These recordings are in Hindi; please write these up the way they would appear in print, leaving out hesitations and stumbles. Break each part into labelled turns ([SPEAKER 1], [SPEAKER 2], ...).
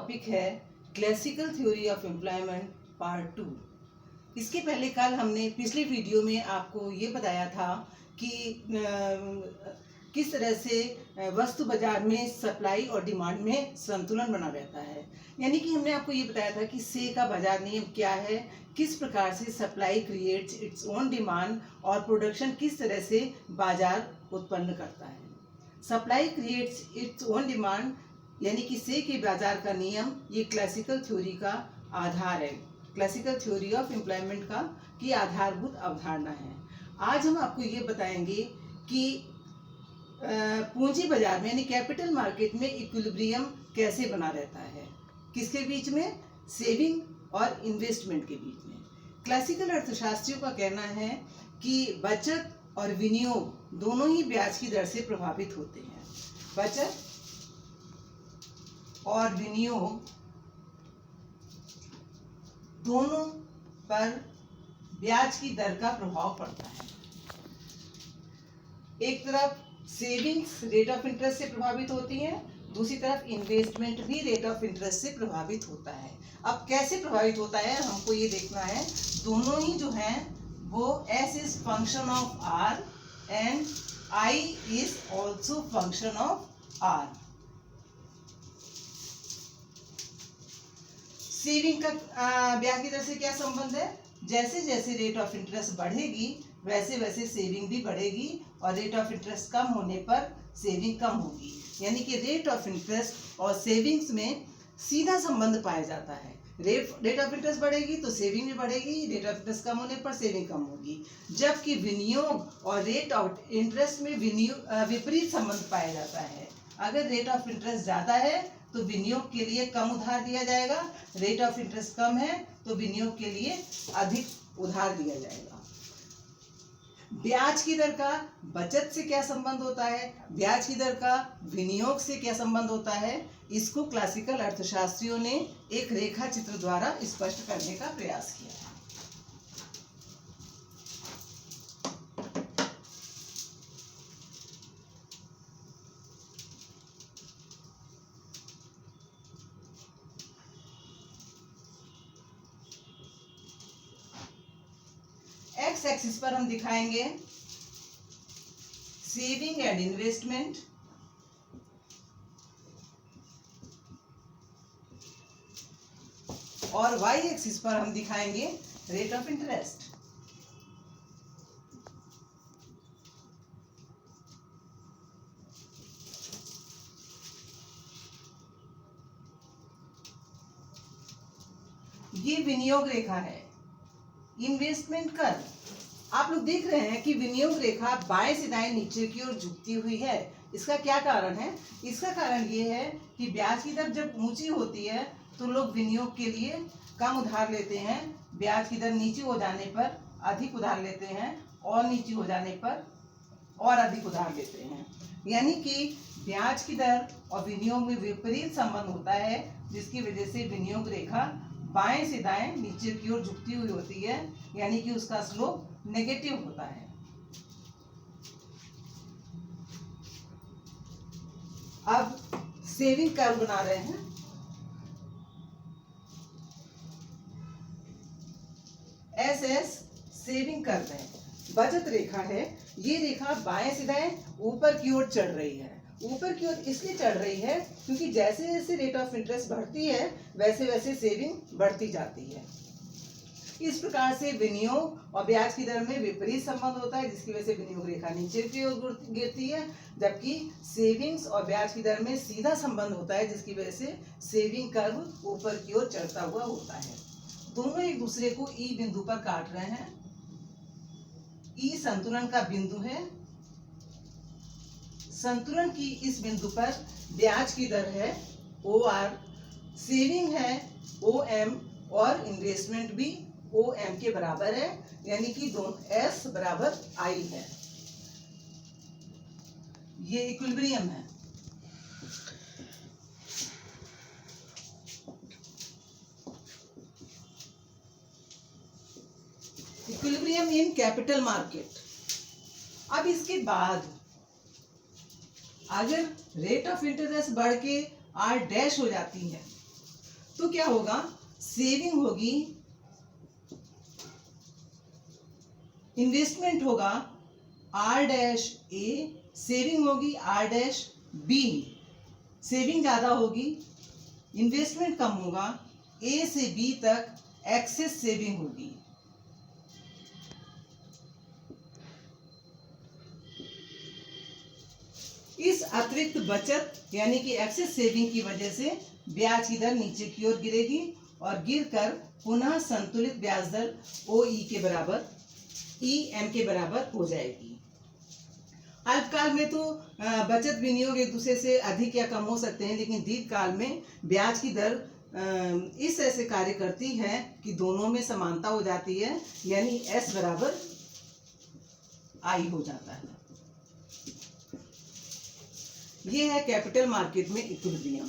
[SPEAKER 1] टॉपिक है classical theory of employment part 2। इसके पहले कल हमने पिछले वीडियो में आपको ये बताया था कि किस तरह से वस्तु बाजार में सप्लाई और डिमांड में संतुलन बना रहता है। यानी कि हमने आपको ये बताया था कि से का बाजार नियम क्या है, किस प्रकार से supply creates its own demand और प्रोडक्शन किस तरह से बाजार उत्पन्न करता है। Supply creates its own demand यानी कि से के बाजार का नियम ये क्लासिकल थ्योरी का आधार है, क्लासिकल थ्योरी ऑफ एम्प्लॉयमेंट का की आधारभूत अवधारणा है। आज हम आपको ये बताएंगे कि पूंजी बाजार में यानी कैपिटल मार्केट में इक्विलिब्रियम कैसे बना रहता है, किसके बीच में, सेविंग और इन्वेस्टमेंट के बीच में। क्लासिकल अर्थशास्त्रियों का कहना है कि बचत और विनियोग दोनों ही ब्याज की दर से प्रभावित होते हैं। बचत और विनियोग दोनों पर ब्याज की दर का प्रभाव पड़ता है। एक तरफ सेविंग्स रेट ऑफ इंटरेस्ट से प्रभावित होती है, दूसरी तरफ इन्वेस्टमेंट भी रेट ऑफ इंटरेस्ट से प्रभावित होता है। अब कैसे प्रभावित होता है हमको ये देखना है। दोनों ही जो हैं वो S is function of R and I is also function of R। Saving का ब्याज की दर से क्या संबंध है? जैसे जैसे रेट ऑफ इंटरेस्ट बढ़ेगी वैसे वैसे सेविंग भी बढ़ेगी और रेट ऑफ इंटरेस्ट कम होने पर सेविंग कम होगी। यानी कि रेट ऑफ इंटरेस्ट और सेविंग्स में सीधा संबंध पाया जाता है। रेट ऑफ इंटरेस्ट बढ़ेगी तो सेविंग भी बढ़ेगी, रेट ऑफ इंटरेस्ट कम होने पर सेविंग कम होगी। जबकि विनियोग और रेट ऑफ इंटरेस्ट में विपरीत संबंध पाया जाता है। अगर रेट ऑफ इंटरेस्ट ज़्यादा है तो विनियोग के लिए कम उधार दिया जाएगा, रेट ऑफ इंटरेस्ट कम है तो विनियोग के लिए अधिक उधार दिया जाएगा। ब्याज की दर का बचत से क्या संबंध होता है, ब्याज की दर का विनियोग से क्या संबंध होता है, इसको क्लासिकल अर्थशास्त्रियों ने एक रेखा चित्र द्वारा स्पष्ट करने का प्रयास किया है। एक्स एक्सिस पर हम दिखाएंगे सेविंग एंड इन्वेस्टमेंट, और वाई एक्सिस पर हम दिखाएंगे रेट ऑफ इंटरेस्ट। ये विनियोग रेखा है, इन्वेस्टमेंट कर। आप लोग देख रहे हैं कि विनियोग रेखा बाएं से दाएं नीचे की ओर झुकती हुई है। इसका क्या कारण है? इसका कारण ये है कि ब्याज की दर जब ऊंची होती है तो लोग विनियोग के लिए कम उधार लेते हैं, ब्याज की दर नीचे हो जाने पर अधिक उधार लेते हैं और नीचे हो जाने पर और अधिक उधार लेते हैं। यानी कि ब्याज की दर और विनियोग में विपरीत संबंध होता है, जिसकी वजह से विनियोग रेखा बाएं से दाएं नीचे की ओर झुकती हुई होती है, यानी कि उसका स्लोप नेगेटिव होता है। अब सेविंग कर्व बना रहे हैं। SS सेविंग कर्व है, बचत रेखा है। ये रेखा बाएं से दाएं ऊपर की ओर चढ़ रही है। ऊपर की ओर इसलिए चढ़ रही है क्योंकि जैसे जैसे रेट ऑफ इंटरेस्ट बढ़ती है वैसे वैसे सेविंग बढ़ती जाती है। इस प्रकार से विनियोग और ब्याज की दर में विपरीत संबंध होता है, जिसकी वजह से विनियोग रेखा नीचे की ओर गिरती है, जबकि सेविंग्स और ब्याज की दर में सीधा संबंध होता है, जिसकी वजह से सेविंग कर्व ऊपर की ओर चढ़ता हुआ होता है। दोनों एक दूसरे को ई बिंदु पर काट रहे हैं। ई संतुलन का बिंदु है। संतुलन की इस बिंदु पर ब्याज की दर है OR, सेविंग है OM और इन्वेस्टमेंट भी OM के बराबर है, यानी कि दोनों S बराबर I है। ये इक्विलिब्रियम है। Equilibrium in capital market. अब इसके बाद अगर रेट ऑफ इंटरेस्ट बढ़ के R डैश हो जाती है तो क्या होगा, सेविंग होगी, इन्वेस्टमेंट होगा R-A, सेविंग होगी R-B, सेविंग ज्यादा होगी, इन्वेस्टमेंट कम होगा, A से B तक एक्सेस सेविंग होगी। इस अतिरिक्त बचत यानी कि एक्सेस सेविंग की वजह से ब्याज की दर नीचे की ओर गिरेगी और गिरकर पुनः संतुलित ब्याज दर OE के बराबर, EM के बराबर हो जाएगी। अल्पकाल में तो बचत विनियोग एक दूसरे से अधिक या कम हो सकते हैं, लेकिन दीर्घकाल में ब्याज की दर इस तरह से कार्य करती है कि दोनों में समानता हो जाती है, यानी S बराबर I हो जाता है। ये है कैपिटल मार्केट में इक्विलिब्रियम।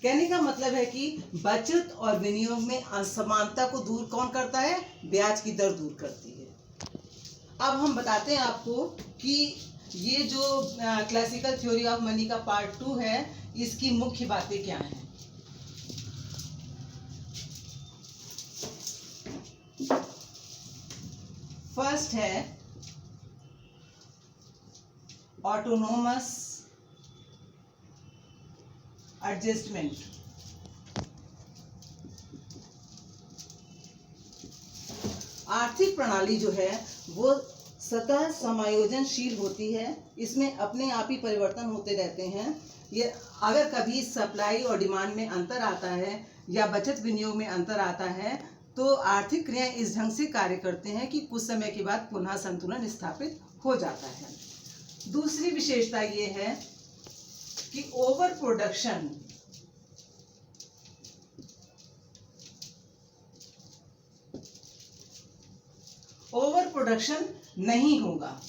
[SPEAKER 1] कहने का मतलब है कि बचत और विनियोग में असमानता को दूर कौन करता है, ब्याज की दर दूर करती है। अब हम बताते हैं आपको कि ये जो क्लासिकल थ्योरी ऑफ मनी का पार्ट 2 है, इसकी मुख्य बातें क्या हैं। फर्स्ट है ऑटोनोमस एडजस्टमेंट। आर्थिक प्रणाली जो है वो सतह समायोजनशील होती है, इसमें अपने आप ही परिवर्तन होते रहते हैं। ये अगर कभी सप्लाई और डिमांड में अंतर आता है या बचत विनियोग में अंतर आता है तो आर्थिक क्रियाएं इस ढंग से कार्य करते हैं कि कुछ समय के बाद पुनः संतुलन स्थापित हो जाता है। दूसरी विशेषता ये है कि ओवर प्रोडक्शन नहीं होगा,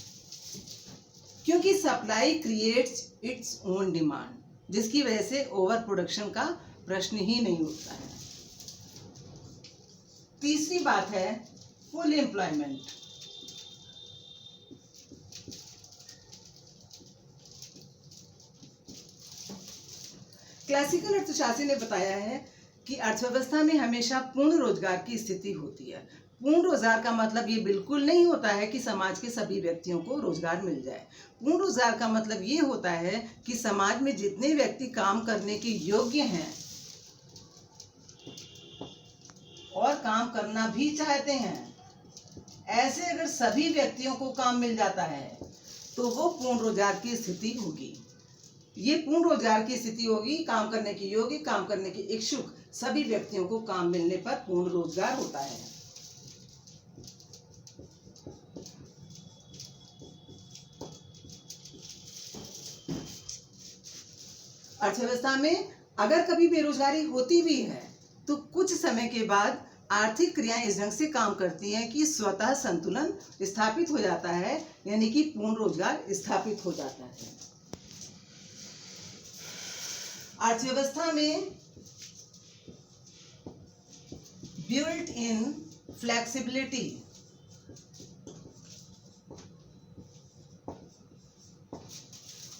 [SPEAKER 1] क्योंकि supply creates its own demand, जिसकी वजह से ओवर प्रोडक्शन का प्रश्न ही नहीं उठता है। तीसरी बात है फुल एम्प्लॉयमेंट। क्लासिकल अर्थशास्त्री ने बताया है कि अर्थव्यवस्था में हमेशा पूर्ण रोजगार की स्थिति होती है। पूर्ण रोजगार का मतलब ये बिल्कुल नहीं होता है कि समाज के सभी व्यक्तियों को रोजगार मिल जाए। पूर्ण रोजगार का मतलब ये होता है कि समाज में जितने व्यक्ति काम करने के योग्य हैं और काम करना भी चाहते हैं, ऐसे अगर सभी व्यक्तियों को काम मिल जाता है तो वो पूर्ण रोजगार की स्थिति होगी। ये पूर्ण रोजगार की स्थिति होगी, काम करने के योग्य, काम करने के इच्छुक सभी व्यक्तियों को काम मिलने पर पूर्ण रोजगार होता है। अर्थव्यवस्था में अगर कभी बेरोजगारी होती भी है तो कुछ समय के बाद आर्थिक क्रियाएं इस ढंग से काम करती हैं कि स्वतः संतुलन स्थापित हो जाता है, यानी कि पूर्ण रोजगार स्थापित हो जाता है। अर्थव्यवस्था में बिल्ट इन फ्लेक्सिबिलिटी,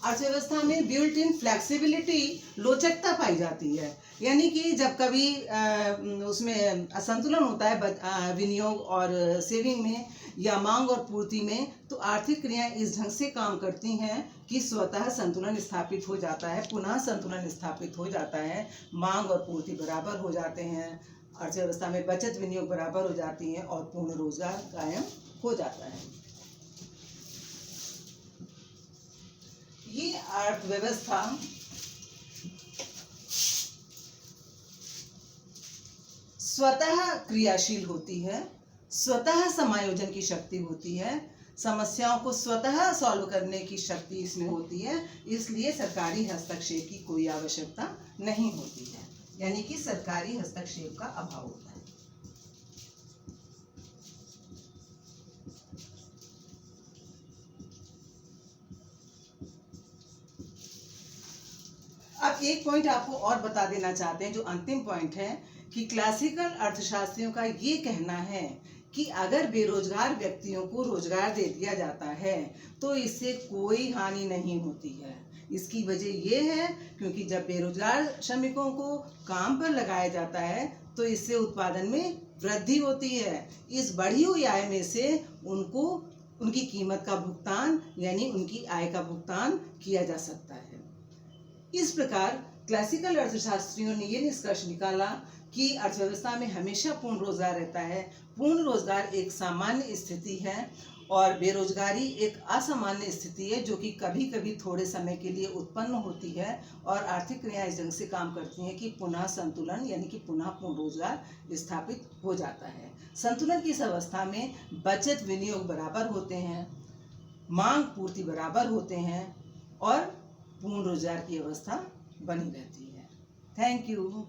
[SPEAKER 1] अर्थव्यवस्था में बिल्ट इन फ्लेक्सिबिलिटी लोचकता पाई जाती है, यानी कि जब कभी उसमें असंतुलन होता है विनियोग और सेविंग में या मांग और पूर्ति में, तो आर्थिक क्रियाएं इस ढंग से काम करती हैं कि स्वतः संतुलन स्थापित हो जाता है, पुनः संतुलन स्थापित हो जाता है, मांग और पूर्ति बराबर हो जाते हैं, अर्थव्यवस्था में बचत विनियोग बराबर हो जाती है और पूर्ण रोजगार कायम हो जाता है। ये अर्थव्यवस्था स्वतः क्रियाशील होती है, स्वतः समायोजन की शक्ति होती है, समस्याओं को स्वतः सॉल्व करने की शक्ति इसमें होती है, इसलिए सरकारी हस्तक्षेप की कोई आवश्यकता नहीं होती है, यानी कि सरकारी हस्तक्षेप का अभाव होता है। अब एक पॉइंट आपको और बता देना चाहते हैं, जो अंतिम पॉइंट है कि क्लासिकल अर्थशास्त्रियों का ये कहना है कि अगर बेरोजगार व्यक्तियों को रोजगार दे दिया जाता है तो इससे कोई हानि नहीं होती है। इसकी वजह ये है क्योंकि जब बेरोजगार श्रमिकों को काम पर लगाया जाता है तो इससे उत्पादन में वृद्धि होती है। इस बढ़ी हुई आय में से उनको उनकी कीमत का भुगतान यानी उनकी आय का भुगतान किया जा सकता है। इस प्रकार क्लासिकल अर्थशास्त्रियों ने ये निष्कर्ष निकाला कि अर्थव्यवस्था में हमेशा पूर्ण रोजगार रहता है। पूर्ण रोजगार एक सामान्य स्थिति है और बेरोजगारी एक असामान्य स्थिति है जो कि कभी कभी थोड़े समय के लिए उत्पन्न होती है और आर्थिक क्रियाएं इस ढंग से काम करती हैं कि पुनः संतुलन यानी कि पुनः पूर्ण रोजगार स्थापित हो जाता है। संतुलन की इस अवस्था में बचत विनियोग बराबर होते हैं, मांग पूर्ति बराबर होते हैं और पूर्ण रोजगार की अवस्था बनी रहती है। Thank you.